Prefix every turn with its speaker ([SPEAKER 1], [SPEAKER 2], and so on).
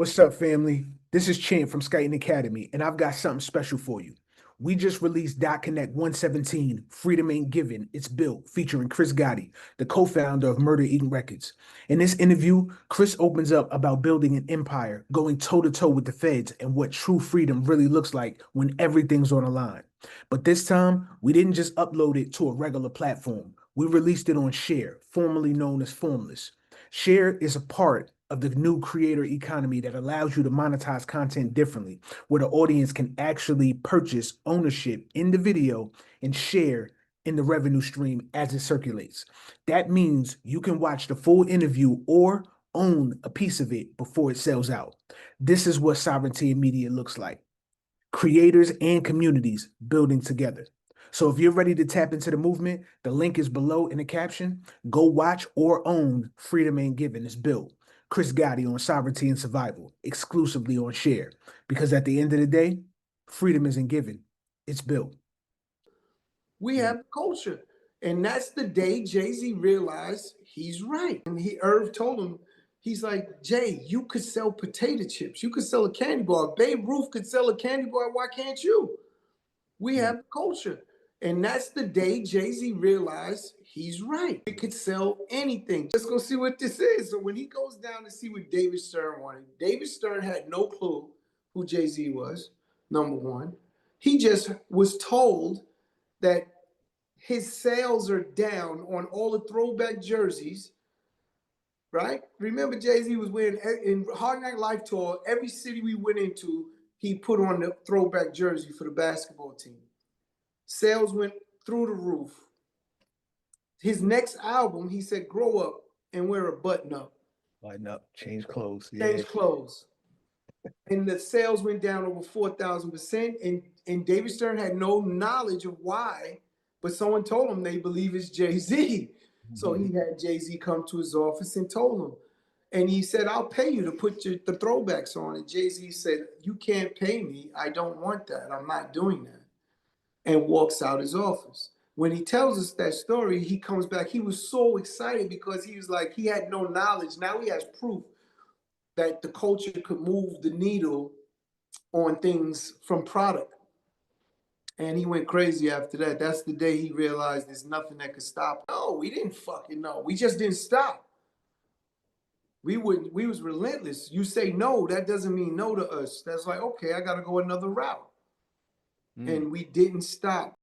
[SPEAKER 1] What's up, family? This is Chan from Skyton Academy, and I've got something special for you. We just released .Connect 117, Freedom Ain't Given, It's Built, featuring Chris Gotti, the co-founder of Murder Eating Records. In this interview, Chris opens up about building an empire, going toe-to-toe with the feds, and what true freedom really looks like when everything's on the line. But this time, we didn't just upload it to a regular platform. We released it on Share, formerly known as Formless. Share is a part of the new creator economy that allows you to monetize content differently, where the audience can actually purchase ownership in the video and share in the revenue stream as it circulates. That means you can watch the full interview or own a piece of it before it sells out. This is what sovereignty in media looks like: creators and communities building together. So if you're ready to tap into the movement, the link is below in the caption. Go watch or own Freedom Ain't Given It's Built. Chris Gotti on Sovereignty and Survival, exclusively on Share. Because at the end of the day, freedom isn't given, it's built.
[SPEAKER 2] We have the culture. And that's the day Jay-Z realized he's right. And Irv told him, he's like, Jay, you could sell potato chips. You could sell a candy bar. Babe Ruth could sell a candy bar. Why can't you? We have the culture. And that's the day Jay-Z realized he's right. It could sell anything. Let's go see what this is. So when he goes down to see what David Stern wanted, David Stern had no clue who Jay-Z was, number one. He just was told that his sales are down on all the throwback jerseys, right? Remember, Jay-Z was wearing, in Hard Knock Life Tour, every city we went into, he put on the throwback jersey for the basketball team. Sales went through the roof. His next album, he said, grow up and wear a button up.
[SPEAKER 1] Lighten up, change clothes.
[SPEAKER 2] Change clothes. And the sales went down over 4,000%. And David Stern had no knowledge of why, but someone told him they believe it's Jay-Z. So he had Jay-Z come to his office and told him. And he said, I'll pay you to put the throwbacks on. And Jay-Z said, you can't pay me. I don't want that. I'm not doing that. And walks out his office. When he tells us that story, he comes back. He was so excited because he was like, he had no knowledge. Now he has proof that the culture could move the needle on things from product. And he went crazy after that. That's the day he realized there's nothing that could stop. No, we didn't fucking know. We just didn't stop. We was relentless. You say no, that doesn't mean no to us. That's like, okay, I got to go another route. And we didn't stop.